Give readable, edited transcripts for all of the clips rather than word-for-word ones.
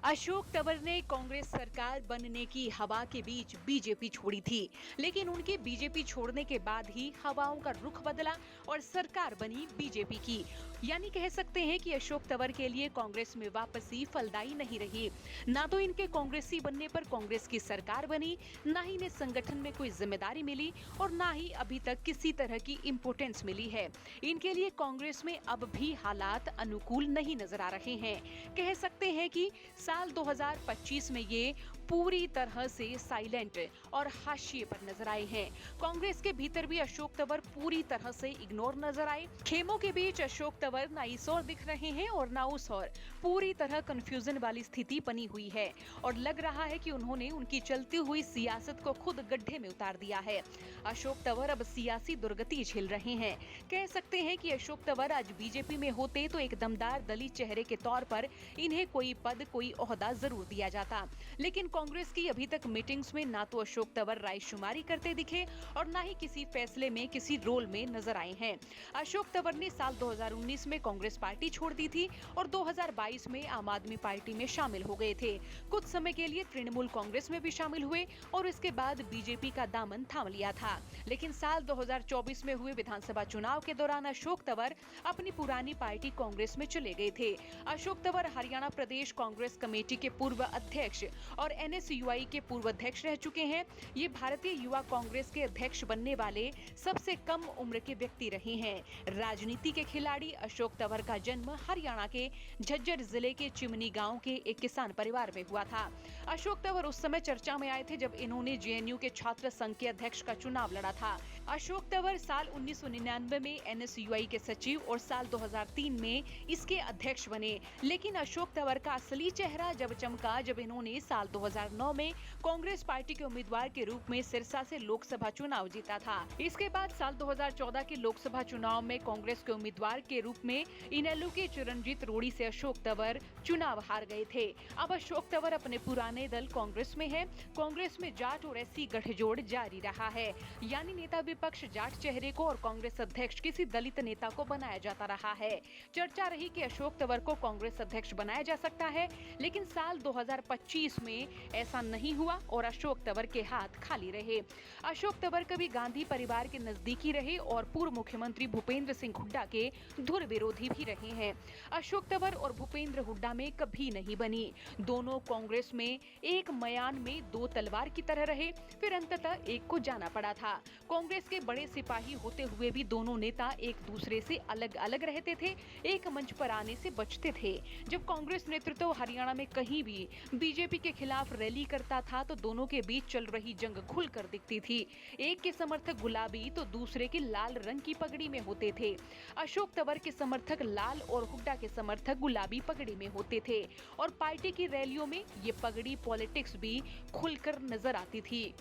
अशोक तंवर ने कांग्रेस सरकार बनने की हवा के बीच बीजेपी छोड़ी थी, लेकिन उनके बीजेपी छोड़ने के बाद ही हवाओं का रुख बदला और सरकार बनी बीजेपी की। यानी कह सकते हैं कि अशोक तंवर के लिए कांग्रेस में वापसी फलदायी नहीं रही। ना तो इनके कांग्रेसी बनने पर कांग्रेस की सरकार बनी, ना ही इन्हें संगठन में कोई जिम्मेदारी मिली और ना ही अभी तक किसी तरह की इम्पोर्टेंस मिली है। इनके लिए कांग्रेस में अब भी हालात अनुकूल नहीं नजर आ रहे हैं। कह सकते हैं कि साल 2025 में ये पूरी तरह से साइलेंट और हाशिए पर नजर आए हैं। कांग्रेस के भीतर भी अशोक तंवर पूरी तरह से इग्नोर नजर आए। खेमों के बीच अशोक तंवर ना इस ओर दिख रहे हैं और ना उस ओर। पूरी तरह कंफ्यूजन वाली स्थिति बनी हुई है और लग रहा है कि उन्होंने उनकी चलती हुई सियासत को खुद गड्ढे में उतार दिया है। अशोक तंवर अब सियासी दुर्गति झेल रहे हैं। कह सकते हैं कि अशोक तंवर आज बीजेपी में होते तो एक दमदार दलित चेहरे के तौर पर इन्हें कोई पद, कोई ओहदा जरूर दिया जाता, लेकिन कांग्रेस की अभी तक मीटिंग्स में ना तो अशोक तंवर रायशुमारी करते दिखे और ना ही किसी फैसले में, किसी रोल में नजर आए हैं। अशोक तंवर ने साल 2019 में कांग्रेस पार्टी छोड़ दी थी और 2022 में आम आदमी पार्टी में शामिल हो गए थे। कुछ समय के लिए तृणमूल कांग्रेस में भी शामिल हुए और इसके बाद बीजेपी का दामन थाम लिया था। लेकिन साल 2024 में हुए विधानसभा चुनाव के दौरान अशोक तंवर अपनी पुरानी पार्टी कांग्रेस में चले गए थे। अशोक तंवर हरियाणा प्रदेश कांग्रेस कमेटी के पूर्व अध्यक्ष और एनएसयूआई के पूर्व अध्यक्ष रह चुके हैं। ये भारतीय युवा कांग्रेस के अध्यक्ष बनने वाले सबसे कम उम्र के व्यक्ति रहे हैं। राजनीति के खिलाड़ी अशोक तंवर का जन्म हरियाणा के झज्जर जिले के चिमनी गांव के एक किसान परिवार में हुआ था। अशोक तंवर उस समय चर्चा में आए थे जब इन्होंने जेएनयू के छात्र संघ के अध्यक्ष का चुनाव लड़ा था। अशोक तंवर साल 1999 में एनएसयूआई के सचिव और साल 2003 में इसके अध्यक्ष बने। लेकिन अशोक तंवर का असली चेहरा जब चमका जब इन्होंने साल 2009 में कांग्रेस पार्टी के उम्मीदवार के रूप में सिरसा से लोकसभा चुनाव जीता था। इसके बाद साल 2014 के लोकसभा चुनाव में कांग्रेस के उम्मीदवार के रूप में इनेलो के चिरंजीत रोड़ी से अशोक तंवर चुनाव हार गए थे। अब अशोक तंवर अपने पुराने दल कांग्रेस में है। कांग्रेस में जाट और एससी गठजोड़ जारी रहा है, यानी नेता विपक्ष जाट चेहरे को और कांग्रेस अध्यक्ष किसी दलित नेता को बनाया जाता रहा है। चर्चा रही कि अशोक तंवर को कांग्रेस अध्यक्ष बनाया जा सकता है, लेकिन साल 2025 में ऐसा नहीं हुआ और अशोक तंवर के हाथ खाली रहे। अशोक तंवर कभी गांधी परिवार के नजदीकी रहे और पूर्व मुख्यमंत्री भूपेंद्र सिंह हुड्डा के धुर विरोधी भी रहे हैं। अशोक तंवर और भूपेंद्र हुड्डा में कभी नहीं बनी। दोनों कांग्रेस में एक मयान में दो तलवार की तरह रहे, फिर अंततः एक को जाना पड़ा था। कांग्रेस के बड़े सिपाही होते हुए भी दोनों नेता एक दूसरे से अलग अलग रहते थे, एक मंच पर आने से बचते थे। जब कांग्रेस नेतृत्व हरियाणा में कहीं भी बीजेपी के खिलाफ रैली करता था तो दोनों के बीच चल रही जंग खुलकर दिखती थी। एक के समर्थक गुलाबी तो दूसरे के लाल रंग की पगड़ी में होते थे। अशोक तंवर के समर्थक लाल और हुड्डा के समर्थक गुलाबी पगड़ी में होते थे और पार्टी की रैलियों में ये पगड़ी पॉलिटिक्स भी खुलकर नजर आती थी।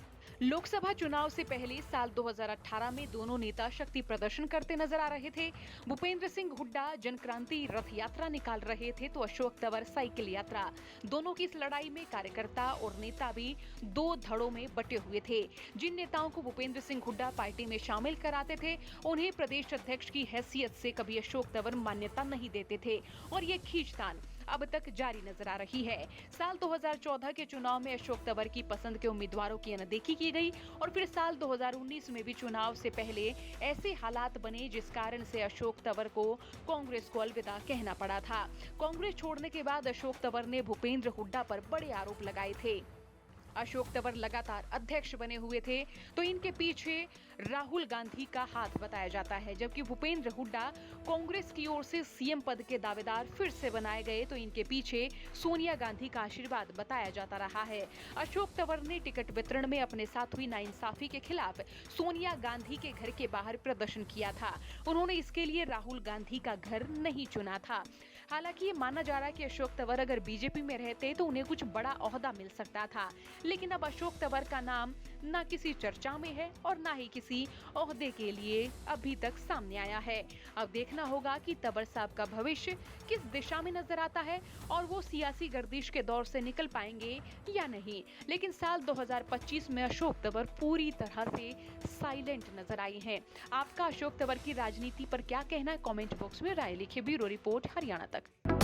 लोकसभा चुनाव से पहले साल 2018 में दोनों नेता शक्ति प्रदर्शन करते नजर आ रहे थे। भूपेंद्र सिंह हुड्डा जनक्रांति रथ यात्रा निकाल रहे थे तो अशोक तंवर साइकिल यात्रा। दोनों की इस लड़ाई में कार्यकर्ता और नेता भी दो धड़ों में बटे हुए थे। जिन नेताओं को भूपेंद्र सिंह हुड्डा पार्टी में शामिल कराते थे उन्हें प्रदेश अध्यक्ष की हैसियत से कभी अशोक तंवर मान्यता नहीं देते थे और ये खींचतान अब तक जारी नजर आ रही है। साल 2014 के चुनाव में अशोक तंवर की पसंद के उम्मीदवारों की अनदेखी की गई और फिर साल 2019 में भी चुनाव से पहले ऐसे हालात बने जिस कारण से अशोक तंवर को कांग्रेस को अलविदा कहना पड़ा था। कांग्रेस छोड़ने के बाद अशोक तंवर ने भूपेंद्र हुड्डा पर बड़े आरोप लगाए थे। अशोक तंवर लगातार अध्यक्ष बने हुए थे तो इनके पीछे राहुल गांधी का हाथ बताया जाता है, जबकि भूपेंद्र हुड्डा कांग्रेस की ओर से सीएम पद के दावेदार फिर से बनाए गए तो इनके पीछे सोनिया गांधी का आशीर्वाद बताया जाता रहा है। अशोक तंवर ने टिकट वितरण में अपने साथ हुई नाइंसाफी के खिलाफ सोनिया गांधी के घर के बाहर प्रदर्शन किया था। उन्होंने इसके लिए राहुल गांधी का घर नहीं चुना था। हालांकि ये माना जा रहा है कि अशोक तंवर अगर बीजेपी में रहते तो उन्हें कुछ बड़ा ओहदा मिल सकता था, लेकिन अब अशोक तंवर का नाम ना किसी चर्चा में है और ना ही किसी ओहदे के लिए अभी तक सामने आया है। अब देखना होगा कि तंवर साहब का भविष्य किस दिशा में नजर आता है और वो सियासी गर्दिश के दौर से निकल पाएंगे या नहीं। लेकिन साल 2025 में अशोक तंवर पूरी तरह से साइलेंट नजर आई हैं। आपका अशोक तंवर की राजनीति पर क्या कहना है? कमेंट बॉक्स में राय लिखिए। ब्यूरो रिपोर्ट हरियाणा तक।